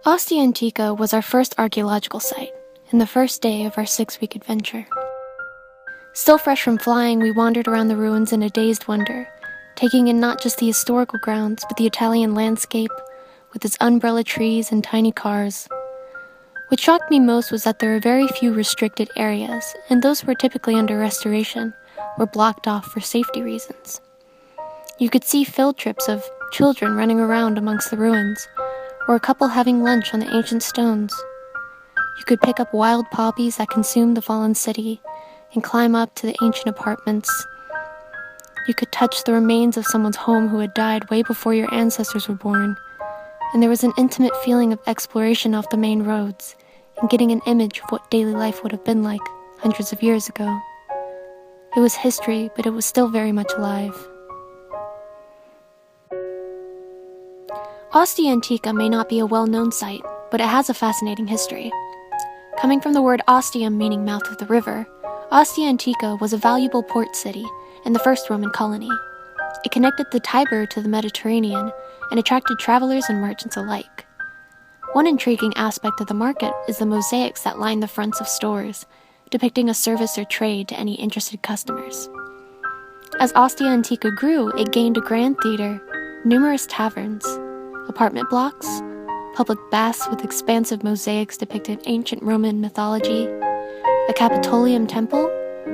Ostia Antica was our first archaeological site, and the first day of our 6-week adventure. Still fresh from flying, we wandered around the ruins in a dazed wonder, taking in not just the historical grounds, but the Italian landscape, with its umbrella trees and tiny cars. What shocked me most was that there were very few restricted areas, and those who were typically under restoration were blocked off for safety reasons. You could see field trips of children running around amongst the ruins, or a couple having lunch on the ancient stones. You could pick up wild poppies that consumed the fallen city and climb up to the ancient apartments. You could touch the remains of someone's home who had died way before your ancestors were born, and there was an intimate feeling of exploration off the main roads and getting an image of what daily life would have been like hundreds of years ago. It was history, but it was still very much alive. Ostia Antica may not be a well-known site, but it has a fascinating history. Coming from the word ostium meaning mouth of the river, Ostia Antica was a valuable port city and the first Roman colony. It connected the Tiber to the Mediterranean and attracted travelers and merchants alike. One intriguing aspect of the market is the mosaics that line the fronts of stores, depicting a service or trade to any interested customers. As Ostia Antica grew, it gained a grand theater, numerous taverns, apartment blocks, public baths with expansive mosaics depicting ancient Roman mythology, a Capitolium temple,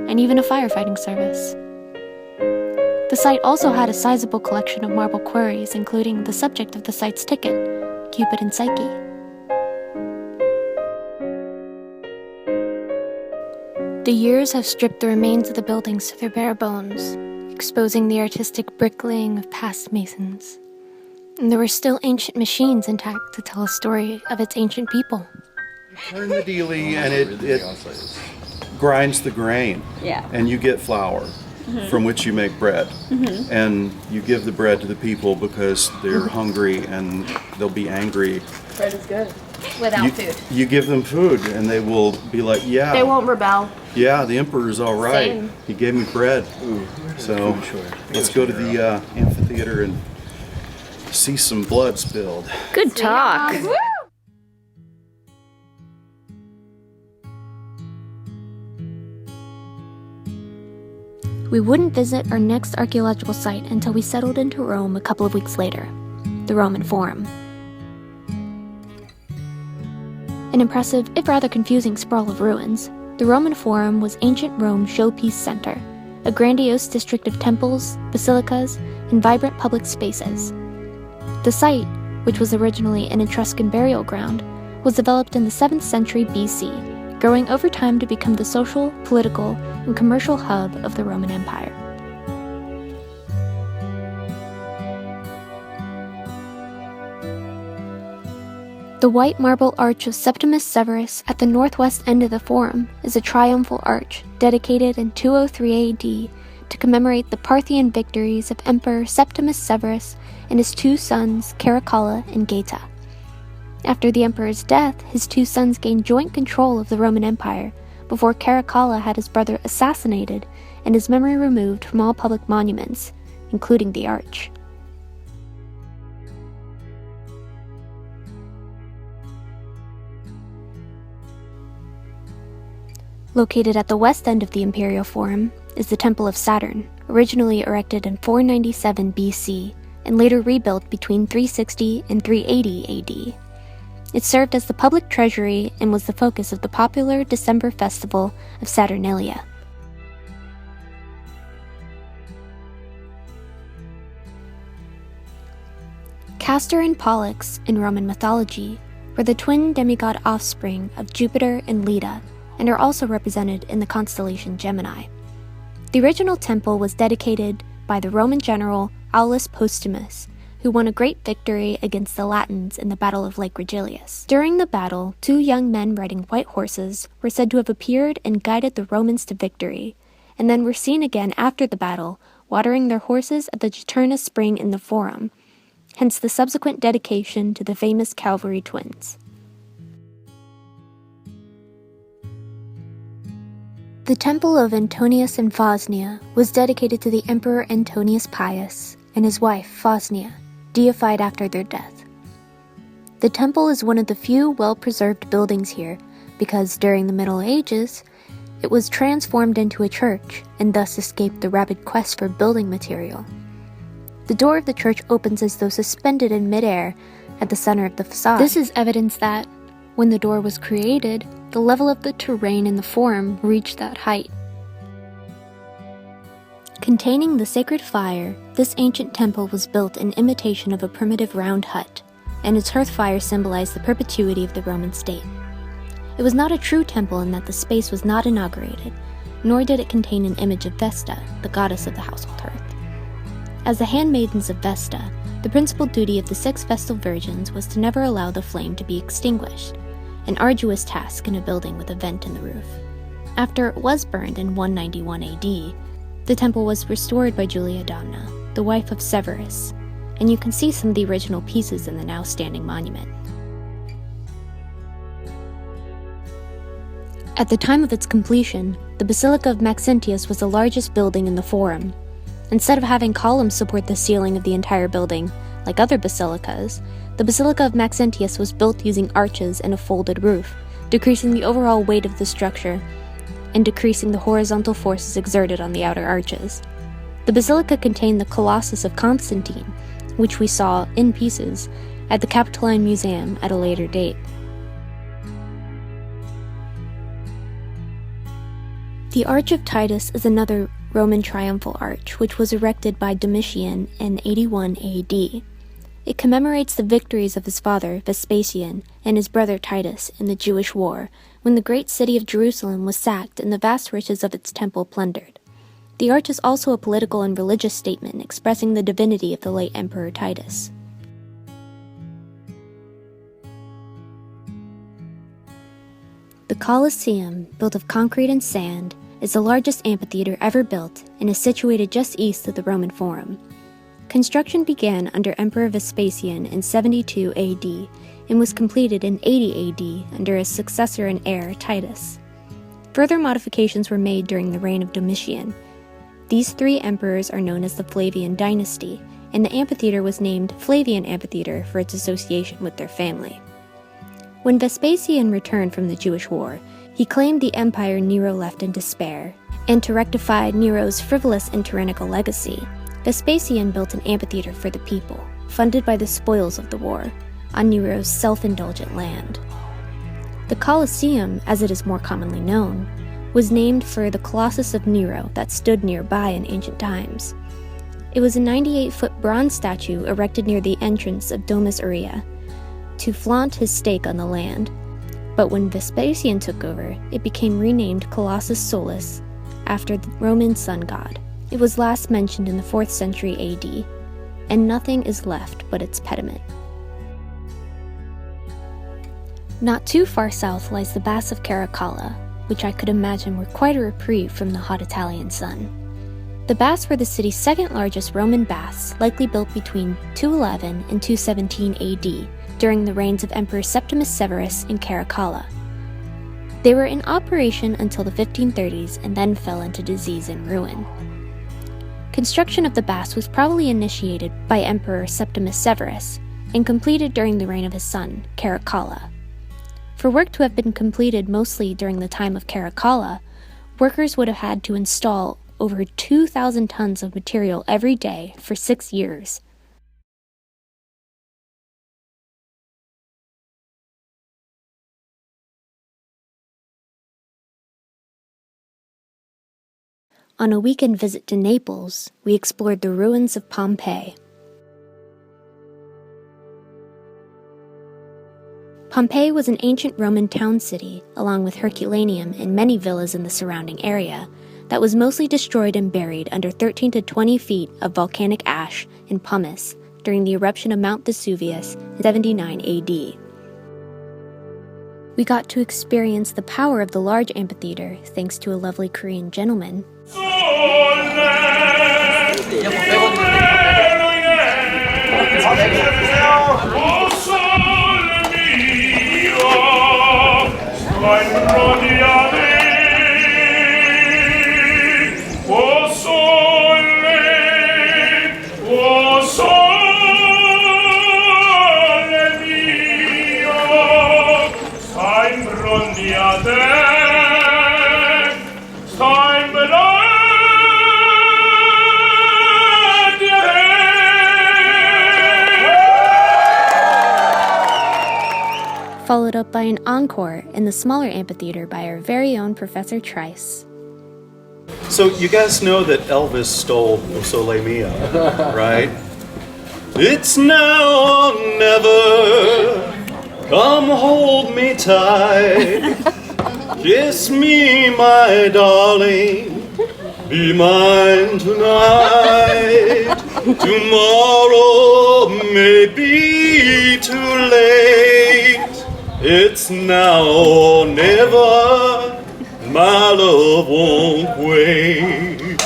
and even a firefighting service. The site also had a sizable collection of marble quarries, including the subject of the site's ticket, Cupid and Psyche. The years have stripped the remains of the buildings to their bare bones, exposing the artistic bricklaying of past masons. And there were still ancient machines intact to tell a story of its ancient people. You turn the dealie and it grinds the grain. Yeah. And you get flour from which you make bread. And you give the bread to the people because they're hungry and they'll be angry. Bread is good. Without food. You give them food and they will be like, yeah. They won't rebel. Yeah, the emperor's all right. Same. He gave me bread. So let's go to the amphitheater and see some blood spilled. Good talk. We wouldn't visit our next archaeological site until we settled into Rome a couple of weeks later, the Roman Forum. An impressive, if rather confusing, sprawl of ruins, the Roman Forum was ancient Rome's showpiece center, a grandiose district of temples, basilicas, and vibrant public spaces. The site, which was originally an Etruscan burial ground, was developed in the 7th century BC, growing over time to become the social, political, and commercial hub of the Roman Empire. The white marble arch of Septimus Severus at the northwest end of the Forum is a triumphal arch dedicated in 203 AD to commemorate the Parthian victories of Emperor Septimus Severus and his 2 sons, Caracalla and Geta. After the emperor's death, his 2 sons gained joint control of the Roman Empire before Caracalla had his brother assassinated and his memory removed from all public monuments, including the arch. Located at the west end of the Imperial Forum is the Temple of Saturn, originally erected in 497 BC and later rebuilt between 360 and 380 AD. It served as the public treasury and was the focus of the popular December festival of Saturnalia. Castor and Pollux, in Roman mythology, were the twin demigod offspring of Jupiter and Leda, and are also represented in the constellation Gemini. The original temple was dedicated by the Roman general Aulus Postumus, who won a great victory against the Latins in the Battle of Lake Regillus. During the battle, 2 young men riding white horses were said to have appeared and guided the Romans to victory, and then were seen again after the battle, watering their horses at the Juturna spring in the Forum, hence the subsequent dedication to the famous cavalry twins. The Temple of Antonius and Phosnia was dedicated to the Emperor Antonius Pius and his wife Phosnia, deified after their death. The temple is one of the few well-preserved buildings here because during the Middle Ages, it was transformed into a church and thus escaped the rapid quest for building material. The door of the church opens as though suspended in midair at the center of the facade. This is evidence that, when the door was created, the level of the terrain in the forum reached that height. Containing the sacred fire, this ancient temple was built in imitation of a primitive round hut, and its hearth fire symbolized the perpetuity of the Roman state. It was not a true temple in that the space was not inaugurated, nor did it contain an image of Vesta, the goddess of the household hearth. As the handmaidens of Vesta, the principal duty of the 6 Vestal Virgins was to never allow the flame to be extinguished, an arduous task in a building with a vent in the roof. After it was burned in 191 AD, the temple was restored by Julia Domna, the wife of Severus, and you can see some of the original pieces in the now standing monument. At the time of its completion, the Basilica of Maxentius was the largest building in the Forum. Instead of having columns support the ceiling of the entire building, like other basilicas, the Basilica of Maxentius was built using arches and a folded roof, decreasing the overall weight of the structure and decreasing the horizontal forces exerted on the outer arches. The basilica contained the Colossus of Constantine, which we saw in pieces at the Capitoline Museum at a later date. The Arch of Titus is another Roman triumphal arch, which was erected by Domitian in 81 AD. It commemorates the victories of his father, Vespasian, and his brother Titus in the Jewish War, when the great city of Jerusalem was sacked and the vast riches of its temple plundered. The arch is also a political and religious statement expressing the divinity of the late Emperor Titus. The Colosseum, built of concrete and sand, is the largest amphitheater ever built and is situated just east of the Roman Forum. Construction began under Emperor Vespasian in 72 AD and was completed in 80 AD under his successor and heir, Titus. Further modifications were made during the reign of Domitian. These 3 emperors are known as the Flavian dynasty, and the amphitheater was named Flavian Amphitheater for its association with their family. When Vespasian returned from the Jewish War, he claimed the empire Nero left in despair, and to rectify Nero's frivolous and tyrannical legacy, Vespasian built an amphitheater for the people, funded by the spoils of the war, on Nero's self-indulgent land. The Colosseum, as it is more commonly known, was named for the Colossus of Nero that stood nearby in ancient times. It was a 98-foot bronze statue erected near the entrance of Domus Aurea to flaunt his stake on the land, but when Vespasian took over, it became renamed Colossus Solis after the Roman sun god. It was last mentioned in the 4th century AD, and nothing is left but its pediment. Not too far south lies the Baths of Caracalla, which I could imagine were quite a reprieve from the hot Italian sun. The baths were the city's second largest Roman baths, likely built between 211 and 217 AD, during the reigns of Emperor Septimus Severus in Caracalla. They were in operation until the 1530s and then fell into disease and ruin. Construction of the baths was probably initiated by Emperor Septimus Severus and completed during the reign of his son, Caracalla. For work to have been completed mostly during the time of Caracalla, workers would have had to install over 2,000 tons of material every day for 6 years. On a weekend visit to Naples, we explored the ruins of Pompeii. Pompeii was an ancient Roman town city, along with Herculaneum and many villas in the surrounding area, that was mostly destroyed and buried under 13 to 20 feet of volcanic ash and pumice during the eruption of Mount Vesuvius in 79 AD. We got to experience the power of the large amphitheater thanks to a lovely Korean gentleman. followed up by an encore in the smaller amphitheater by our very own Professor Trice. So you guys know that Elvis stole O Sole Mio, right? It's now or never, come hold me tight, kiss me my darling, be mine tonight. Tomorrow may be too late, it's now or never, my love won't wait.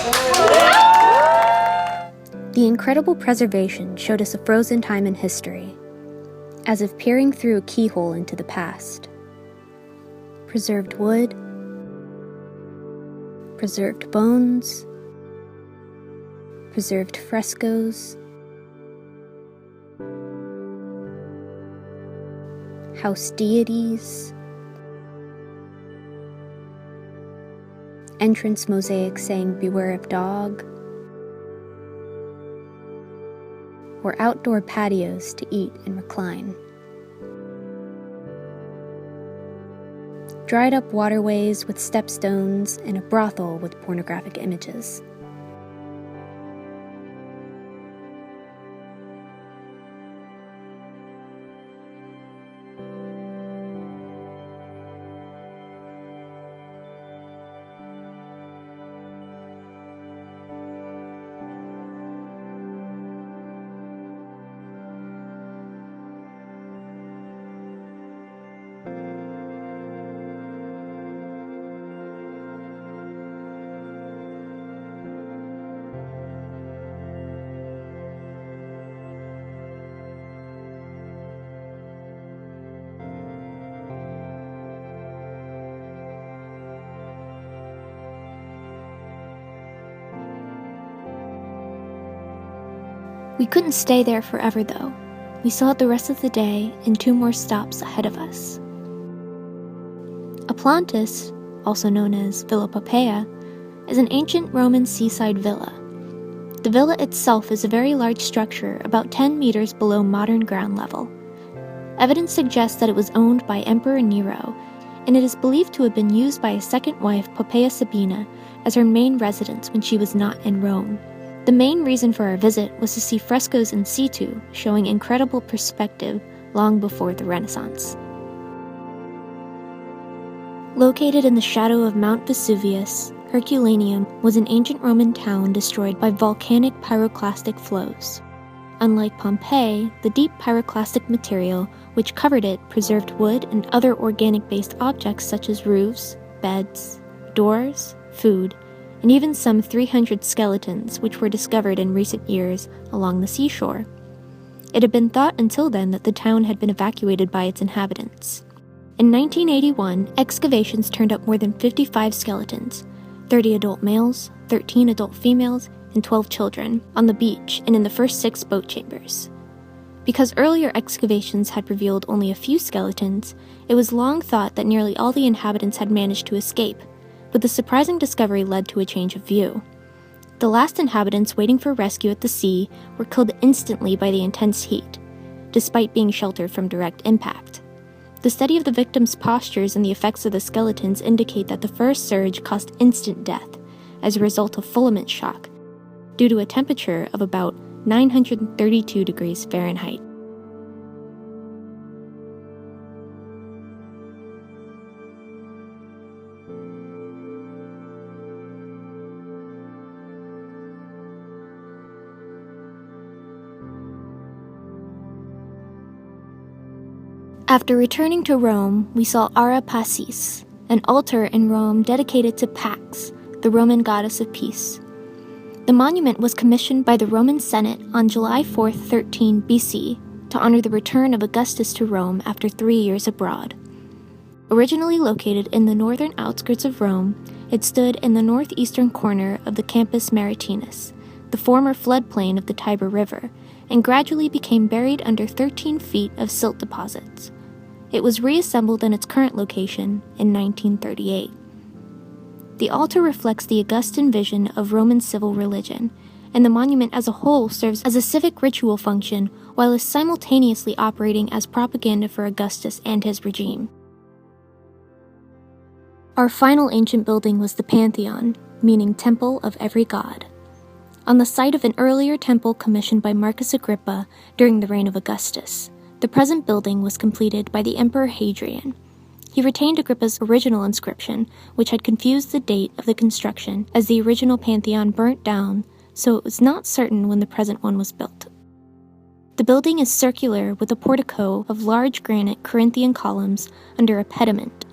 The incredible preservation showed us a frozen time in history, as if peering through a keyhole into the past. Preserved wood, preserved bones, preserved frescoes, house deities, entrance mosaics saying "Beware of dog," or outdoor patios to eat and recline. Dried up waterways with stepstones and a brothel with pornographic images. We couldn't stay there forever, though. We still had the rest of the day and 2 more stops ahead of us. Aplantis, also known as Villa Pompeii, is an ancient Roman seaside villa. The villa itself is a very large structure about 10 meters below modern ground level. Evidence suggests that it was owned by Emperor Nero, and it is believed to have been used by his second wife, Poppaea Sabina, as her main residence when she was not in Rome. The main reason for our visit was to see frescoes in situ showing incredible perspective long before the Renaissance. Located in the shadow of Mount Vesuvius, Herculaneum was an ancient Roman town destroyed by volcanic pyroclastic flows. Unlike Pompeii, the deep pyroclastic material which covered it preserved wood and other organic-based objects such as roofs, beds, doors, food, and even some 300 skeletons which were discovered in recent years along the seashore. It had been thought until then that the town had been evacuated by its inhabitants. In 1981, excavations turned up more than 55 skeletons, 30 adult males, 13 adult females, and 12 children, on the beach and in the first 6 boat chambers. Because earlier excavations had revealed only a few skeletons, it was long thought that nearly all the inhabitants had managed to escape, but the surprising discovery led to a change of view. The last inhabitants waiting for rescue at the sea were killed instantly by the intense heat, despite being sheltered from direct impact. The study of the victims' postures and the effects of the skeletons indicate that the first surge caused instant death as a result of fulminant shock, due to a temperature of about 932 degrees Fahrenheit. After returning to Rome, we saw Ara Pacis, an altar in Rome dedicated to Pax, the Roman goddess of peace. The monument was commissioned by the Roman Senate on July 4, 13 BC, to honor the return of Augustus to Rome after 3 years abroad. Originally located in the northern outskirts of Rome, it stood in the northeastern corner of the Campus Maritinus, the former floodplain of the Tiber River, and gradually became buried under 13 feet of silt deposits. It was reassembled in its current location in 1938. The altar reflects the Augustan vision of Roman civil religion, and the monument as a whole serves as a civic ritual function while is simultaneously operating as propaganda for Augustus and his regime. Our final ancient building was the Pantheon, meaning Temple of Every God. On the site of an earlier temple commissioned by Marcus Agrippa during the reign of Augustus, the present building was completed by the Emperor Hadrian. He retained Agrippa's original inscription, which had confused the date of the construction as the original Pantheon burnt down, so it was not certain when the present one was built. The building is circular with a portico of large granite Corinthian columns under a pediment.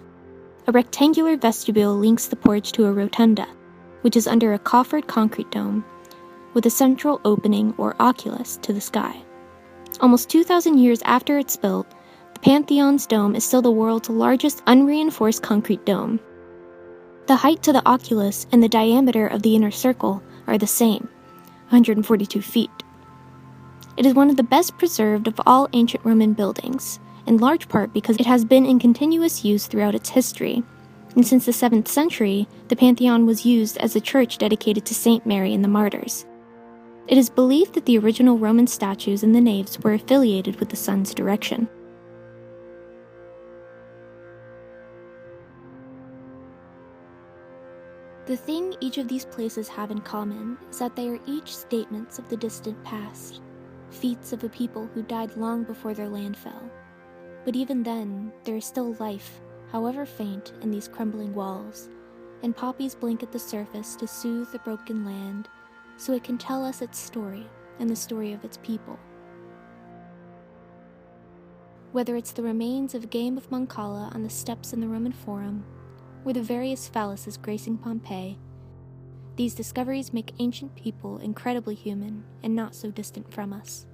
A rectangular vestibule links the porch to a rotunda, which is under a coffered concrete dome, with a central opening or oculus to the sky. Almost 2,000 years after it's built, the Pantheon's dome is still the world's largest unreinforced concrete dome. The height to the oculus and the diameter of the inner circle are the same, 142 feet. It is one of the best preserved of all ancient Roman buildings, in large part because it has been in continuous use throughout its history, and since the 7th century, the Pantheon was used as a church dedicated to Saint Mary and the Martyrs. It is believed that the original Roman statues in the naves were affiliated with the sun's direction. The thing each of these places have in common is that they are each statements of the distant past, feats of a people who died long before their land fell. But even then, there is still life, however faint, in these crumbling walls, and poppies blink at the surface to soothe the broken land, so it can tell us its story and the story of its people. Whether it's the remains of a game of Mancala on the steps in the Roman Forum, or the various phalluses gracing Pompeii, these discoveries make ancient people incredibly human and not so distant from us.